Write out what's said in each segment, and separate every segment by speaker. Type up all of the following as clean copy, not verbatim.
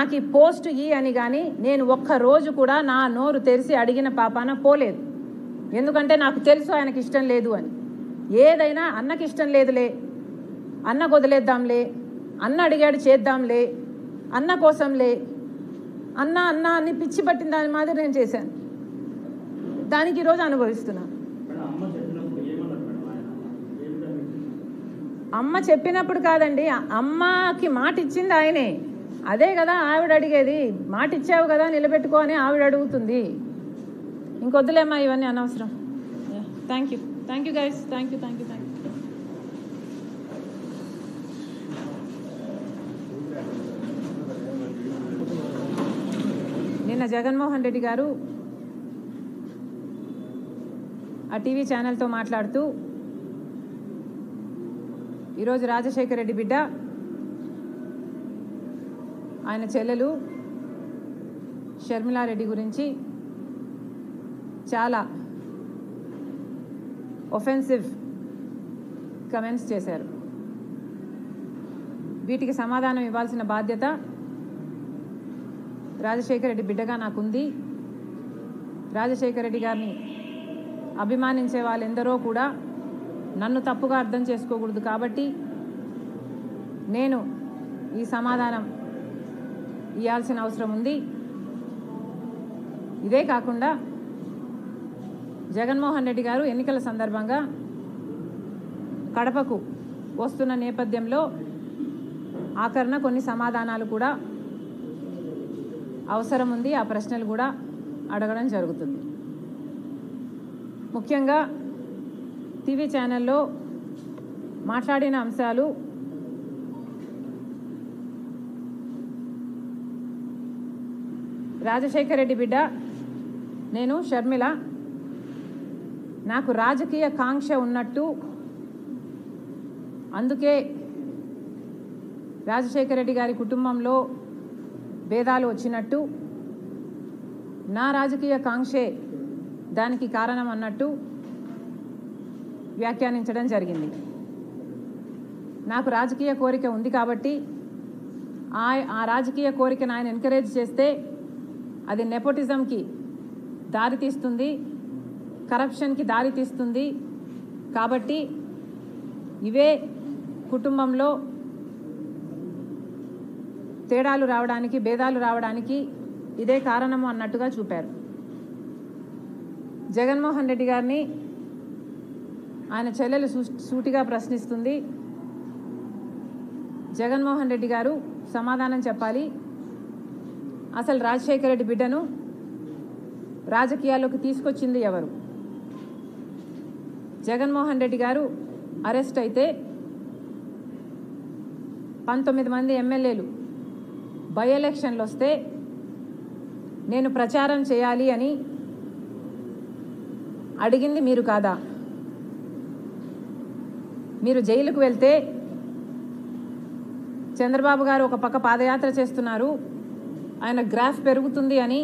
Speaker 1: నాకు ఈ పోస్ట్ ఈ అని కానీ నేను ఒక్క రోజు కూడా నా నోరు తెరిచి అడిగిన పాపాన పోలేదు. ఎందుకంటే నాకు తెలుసు ఆయనకి ఇష్టం లేదు అని. ఏదైనా అన్నకి ఇష్టం లేదులే, అన్న వదిలేద్దాంలే, అన్న అడిగాడు చేద్దాంలే, అన్న కోసంలే, అన్న అన్న అని పిచ్చి పట్టిన దాని మాదిరి నేను చేశాను. దానికి ఈరోజు అనుభవిస్తున్నాను. అమ్మ చెప్పినప్పుడు కాదండి, అమ్మకి మాట ఇచ్చింది ఆయనే. అదే కదా ఆవిడ అడిగేది. మాట ఇచ్చావు కదా నిలబెట్టుకో అని ఆవిడ అడుగుతుంది. ఇంకొద్దులేమ్మా ఇవన్నీ అనవసరం. Thank you guys. Thank you. నిన్న జగన్మోహన్ రెడ్డి గారు ఆ టీవీ ఛానల్తో మాట్లాడుతూ ఈరోజు రాజశేఖర రెడ్డి బిడ్డ, ఆయన చెల్లెలు షర్మిలారెడ్డి గురించి చాలా ఒఫెన్సివ్ కమెంట్స్ చేశారు. వీటికి సమాధానం ఇవ్వాల్సిన బాధ్యత రాజశేఖర రెడ్డి బిడ్డగా నాకుంది. రాజశేఖర రెడ్డి గారిని అభిమానించే వాళ్ళెందరో కూడా నన్ను తప్పుగా అర్థం చేసుకోకూడదు. కాబట్టి నేను ఈ సమాధానం ఇవ్వాల్సిన అవసరం ఉంది. ఇదే కాకుండా జగన్మోహన్ రెడ్డి గారు ఎన్నికల సందర్భంగా కడపకు వస్తున్న నేపథ్యంలో ఆఖరణ కొన్ని సమాధానాలు కూడా అవసరం ఉంది. ఆ ప్రశ్నలు కూడా అడగడం జరుగుతుంది. ముఖ్యంగా టీవీ ఛానల్లో మాట్లాడిన అంశాలు రాజశేఖర రెడ్డి బిడ్డ, నేను షర్మిల, నాకు రాజకీయ కాంక్ష ఉన్నట్టు, అందుకే రాజశేఖర రెడ్డి గారి కుటుంబంలో భేదాలు వచ్చినట్టు, నా రాజకీయ కాంక్షే దానికి కారణం అన్నట్టు వ్యాఖ్యానించడం జరిగింది. నాకు రాజకీయ కోరిక ఉంది కాబట్టి ఆ రాజకీయ కోరికను ఆయన ఎంకరేజ్ చేస్తే అది నెపోటిజంకి దారితీస్తుంది, కరప్షన్కి దారితీస్తుంది. కాబట్టి ఇవే కుటుంబంలో తేడాలు రావడానికి, భేదాలు రావడానికి ఇదే కారణము అన్నట్టుగా చూపారు. జగన్మోహన్ రెడ్డి గారిని ఆయన చెల్లెలు సూటిగా ప్రశ్నిస్తుంది. జగన్మోహన్ రెడ్డి గారు సమాధానం చెప్పాలి. అసలు రాజశేఖర రెడ్డి బిడ్డను రాజకీయాల్లోకి తీసుకొచ్చింది ఎవరు? జగన్మోహన్ రెడ్డి గారు అరెస్ట్ అయితే 19 మంది ఎమ్మెల్యేలు బై ఎలక్షన్లు వస్తే నేను ప్రచారం చేయాలి అని అడిగింది మీరు కాదా? మీరు జైలుకు వెళ్తే చంద్రబాబు గారు ఒక పక్క పాదయాత్ర చేస్తున్నారు, ఆయన గ్రాఫ్ పెరుగుతుంది అని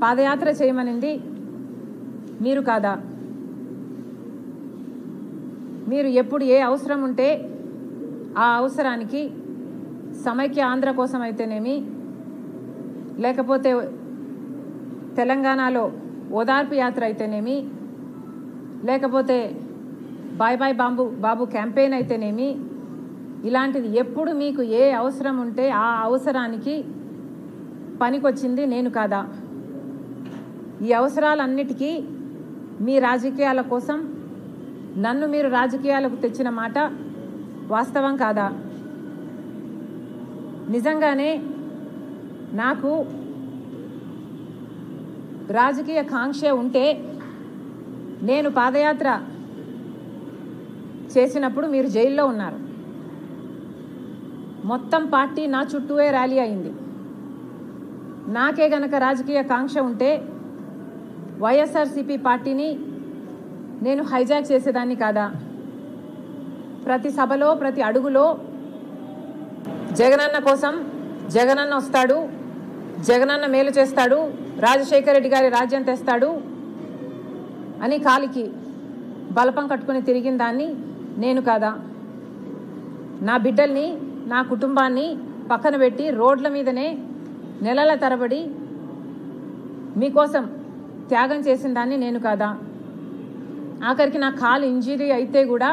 Speaker 1: పాదయాత్ర చేయమనింది మీరు కాదా? మీరు ఎప్పుడు ఏ అవసరం ఉంటే ఆ అవసరానికి సమైక్య ఆంధ్ర కోసం అయితేనేమి, లేకపోతే తెలంగాణలో ఓదార్పు యాత్ర అయితేనేమి, లేకపోతే బాయ్ బాయ్ బాబు క్యాంపెయిన్ అయితేనేమి, ఇలాంటిది ఎప్పుడు మీకు ఏ అవసరం ఉంటే ఆ అవసరానికి పనికొచ్చింది నేను కాదా? ఈ అవసరాలన్నిటికీ మీ రాజకీయాల కోసం నన్ను మీరు రాజకీయాలకు తెచ్చిన మాట వాస్తవం కాదా? నిజంగానే నాకు రాజకీయ కాంక్ష ఉంటే నేను పాదయాత్ర చేసినప్పుడు మీరు జైల్లో ఉన్నారు. మొత్తం పార్టీ నా చుట్టూనే ర్యాలీ అయింది. నాకే గనక రాజకీయ కాంక్ష ఉంటే వైఎస్ఆర్సీపీ పార్టీని నేను హైజాక్ చేసేదాన్ని కాదా? ప్రతి సభలో, ప్రతి అడుగులో జగనన్న కోసం, జగనన్న వస్తాడు, జగనన్న మేలు చేస్తాడు, రాజశేఖర రెడ్డి గారి రాజ్యం తెస్తాడు అని కాలికి బలపం కట్టుకుని తిరిగిన దాన్ని నేను కాదా? నా బిడ్డల్ని, నా కుటుంబాన్ని పక్కన పెట్టి రోడ్ల మీదనే నెలల తరబడి మీకోసం త్యాగం చేసిన దాన్ని నేను కాదా? ఆఖరికి నా కాలు ఇంజరీ అయితే కూడా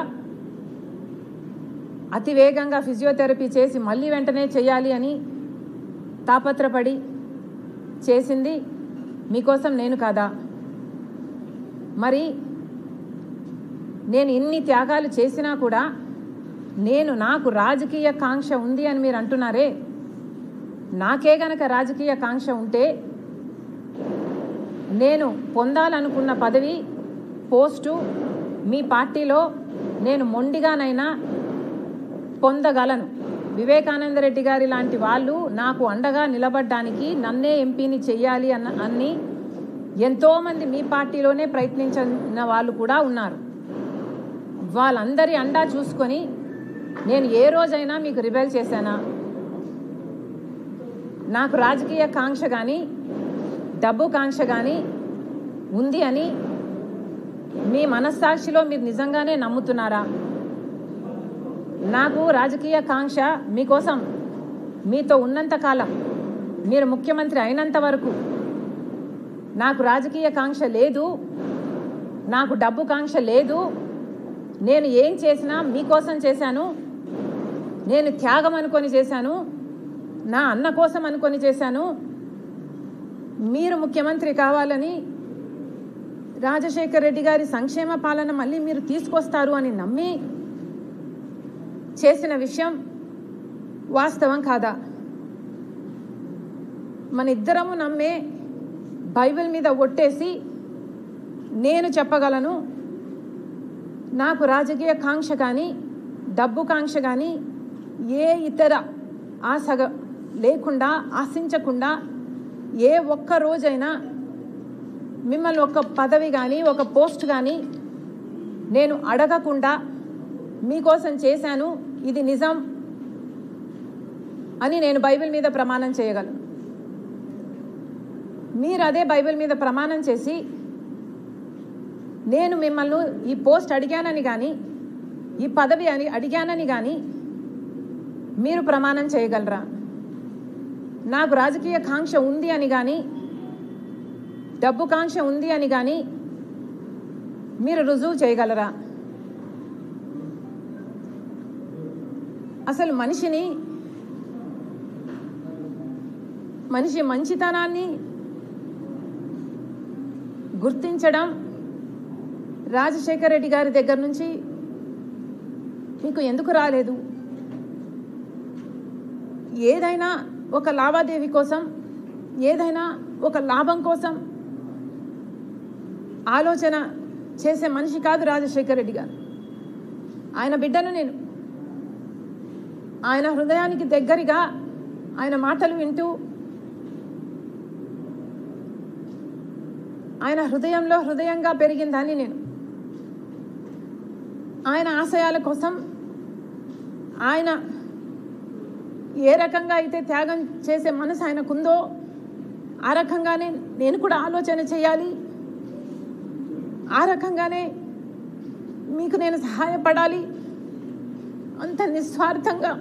Speaker 1: అతి వేగంగా ఫిజియోథెరపీ చేసి మళ్ళీ వెంటనే చేయాలి అని తాపత్రపడి చేసింది మీకోసం నేను కాదా? మరి నేను ఇన్ని త్యాగాలు చేసినా కూడా నాకు రాజకీయ కాంక్ష ఉంది అని మీరు అంటున్నారే. నాకే గనక రాజకీయ కాంక్ష ఉంటే నేను పొందాలనుకున్న పదవి పోస్టు మీ పార్టీలో నేను మొండిగానైనా పొందగలను. వివేకానంద రెడ్డి గారి లాంటి వాళ్ళు నాకు అండగా నిలబడడానికి నన్నే ఎంపీని చెయ్యాలి అని ఎంతోమంది మీ పార్టీలోనే ప్రయత్నించిన వాళ్ళు కూడా ఉన్నారు. వాళ్ళందరి అండా చూసుకొని నేను ఏ రోజైనా మీకు రిబెల్ చేశానా? నాకు రాజకీయ కాంక్ష కానీ డబ్బు కాంక్ష కానీ ఉంది అని మీ మనస్సాక్షిలో మీరు నిజంగానే నమ్ముతున్నారా? నాకు రాజకీయ కాంక్ష మీకోసం మీతో ఉన్నంత కాలం, మీరు ముఖ్యమంత్రి అయినంత వరకు నాకు రాజకీయ కాంక్ష లేదు, నాకు డబ్బు కాంక్ష లేదు. నేను ఏం చేసినా మీకోసం చేశాను, నేను త్యాగం అనుకొని చేశాను, నా అన్న కోసం అనుకొని చేశాను. మీరు ముఖ్యమంత్రి కావాలని రాజశేఖర్ రెడ్డి గారి సంక్షేమ పాలన మళ్ళీ మీరు తీసుకొస్తారు అని నమ్మి చేసిన విషయం వాస్తవం కాదా? మన ఇద్దరము నమ్మే బైబిల్ మీద ఒట్టేసి నేను చెప్పగలను, నాకు రాజకీయ కాంక్ష కానీ డబ్బు కాంక్ష కానీ ఏ ఇతర ఆశ లేకుండా ఆశించకుండా ఏ ఒక్క రోజైనా మిమ్మల్ని ఒక పదవి కానీ ఒక పోస్ట్ కానీ నేను అడగకుండా మీకోసం చేశాను, ఇది నిజం అని నేను బైబిల్ మీద ప్రమాణం చేయగలను. మీరు అదే బైబిల్ మీద ప్రమాణం చేసి నేను మిమ్మల్ని ఈ పోస్ట్ అడిగానని కానీ ఈ పదవి అని అడిగానని కానీ మీరు ప్రమాణం చేయగలరా? నాకు రాజకీయ కాంక్ష ఉంది అని కానీ డబ్బు కాంక్ష ఉంది అని కానీ మీరు రుజువు చేయగలరా? అసలు మనిషి మంచితనాన్ని గుర్తించడం రాజశేఖర్ రెడ్డి గారి దగ్గర నుంచి మీకు ఎందుకు రాలేదు? ఏదైనా ఒక లావాదేవీ కోసం, ఏదైనా ఒక లాభం కోసం ఆలోచన చేసే మనిషి కాదు రాజశేఖర్ రెడ్డి గారు. ఆయన బిడ్డను నేను. ఆయన హృదయానికి దగ్గరగా ఆయన మాటలు వింటూ ఆయన హృదయంలో హృదయంగా పెరిగిందని నేను. ఆయన ఆశయాల కోసం ఆయన ఏ రకంగా అయితే త్యాగం చేసే మనసు ఆయనకుందో ఆ రకంగానే నేను కూడా ఆలోచన చేయాలి, ఆ రకంగానే మీకు నేను సహాయపడాలి. అంత నిస్వార్థంగా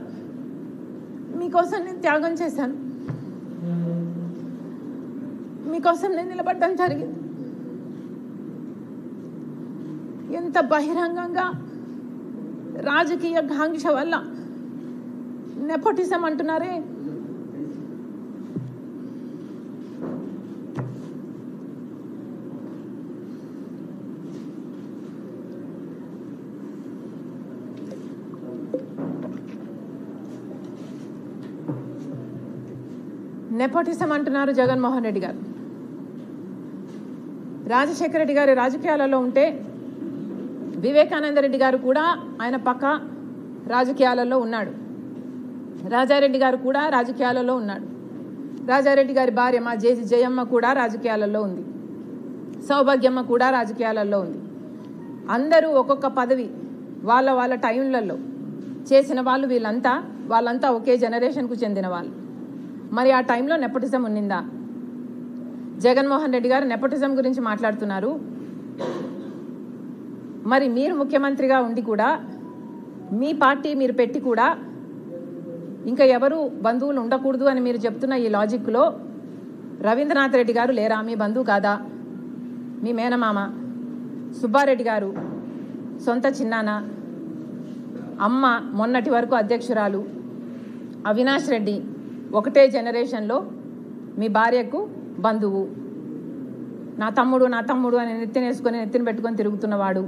Speaker 1: మీకోసం నేను త్యాగం చేశాను, మీకోసం నేను నిలబడడం జరిగింది. ఎంత బహిరంగంగా రాజకీయ కాంక్ష వల్ల నెపోటిజం అంటున్నారే. నెపోటిజం అంటున్నారు జగన్మోహన్ రెడ్డి గారు. రాజశేఖర రెడ్డి గారి రాజకీయాలలో ఉంటే వివేకానంద రెడ్డి గారు కూడా ఆయన పక్క రాజకీయాలలో ఉన్నాడు. రాజారెడ్డి గారు కూడా రాజకీయాలలో ఉన్నాడు. రాజారెడ్డి గారి భార్య మా జయమ్మ కూడా రాజకీయాలలో ఉంది. సౌభాగ్యమ్మ కూడా రాజకీయాలలో ఉంది. అందరూ ఒక్కొక్క పదవి వాళ్ళ టైంలలో చేసిన వాళ్ళు. వాళ్ళంతా ఒకే జనరేషన్కు చెందిన వాళ్ళు. మరి ఆ టైంలో నెపోటిజం ఉన్నిందా? జగన్మోహన్ రెడ్డి గారు నెపోటిజం గురించి మాట్లాడుతున్నారు. మరి మీరు ముఖ్యమంత్రిగా ఉండి కూడా, మీ పార్టీ మీరు పెట్టి కూడా ఇంకా ఎవరు బంధువులు ఉండకూడదు అని మీరు చెప్తున్న ఈ లాజిక్లో రవీంద్రనాథ్ రెడ్డి గారు లేరా? మీ బంధువు కాదా? మీ మేనమామ. సుబ్బారెడ్డి గారు సొంత చిన్నాన్న. అమ్మ మొన్నటి వరకు అధ్యక్షురాలు. అవినాష్ రెడ్డి ఒకటే జనరేషన్లో మీ భార్యకు బంధువు. నా తమ్ముడు అని నెత్తిన పెట్టుకొని తిరుగుతున్నవాడు.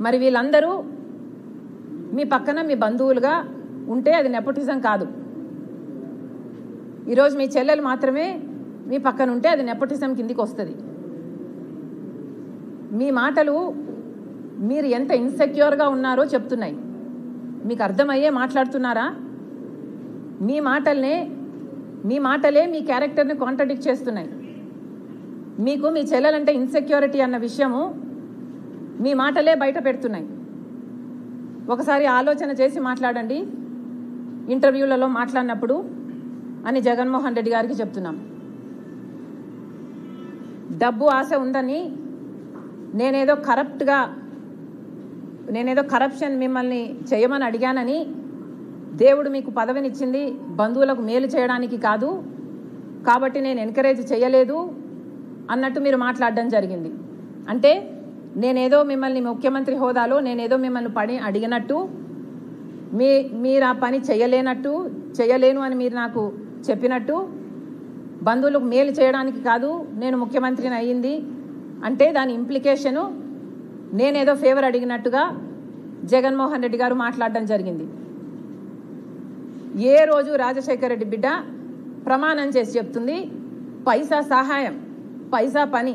Speaker 1: మరి వీళ్ళందరూ మీ పక్కన మీ బంధువులుగా ఉంటే అది నెపోటిజం కాదు. ఈరోజు మీ చెల్లెలు మాత్రమే మీ పక్కన ఉంటే అది నెపోటిజం కిందికి వస్తుంది. మీ మాటలు మీరు ఎంత ఇన్సెక్యూర్గా ఉన్నారో చెప్తున్నాయి. మీకు అర్థమయ్యే మాట్లాడుతున్నారా? మీ మాటలే మీ క్యారెక్టర్ని కాంట్రడిక్ట్ చేస్తున్నాయి. మీకు మీ చెల్లెలంటే ఇన్సెక్యూరిటీ అన్న విషయము మీ మాటలే బయట పెడుతున్నాయి. ఒకసారి ఆలోచన చేసి మాట్లాడండి ఇంటర్వ్యూలలో మాట్లాడినప్పుడు అని జగన్మోహన్ రెడ్డి గారికి చెప్తున్నాం. డబ్బు ఆశ ఉందని నేనేదో కరప్షన్ మిమ్మల్ని చేయమని అడిగానని, దేవుడు మీకు పదవినిచ్చింది బంధువులకు మేలు చేయడానికి కాదు కాబట్టి నేను ఎంకరేజ్ చేయలేదు అన్నట్టు మీరు మాట్లాడడం జరిగింది. అంటే నేనేదో మిమ్మల్ని ముఖ్యమంత్రి హోదాలో నేనేదో మిమ్మల్ని పని అడిగినట్టు, మీరు ఆ పని చేయలేను అని మీరు నాకు చెప్పినట్టు, బంధువులకు మేలు చేయడానికి కాదు నేను ముఖ్యమంత్రిని అయ్యింది అంటే దాని ఇంప్లికేషను నేనేదో ఫేవర్ అడిగినట్టుగా జగన్మోహన్ రెడ్డి గారు మాట్లాడడం జరిగింది. ఏ రోజు రాజశేఖర రెడ్డి బిడ్డ ప్రమాణం చేసి చెప్తుంది పైసా సహాయం, పైసా పని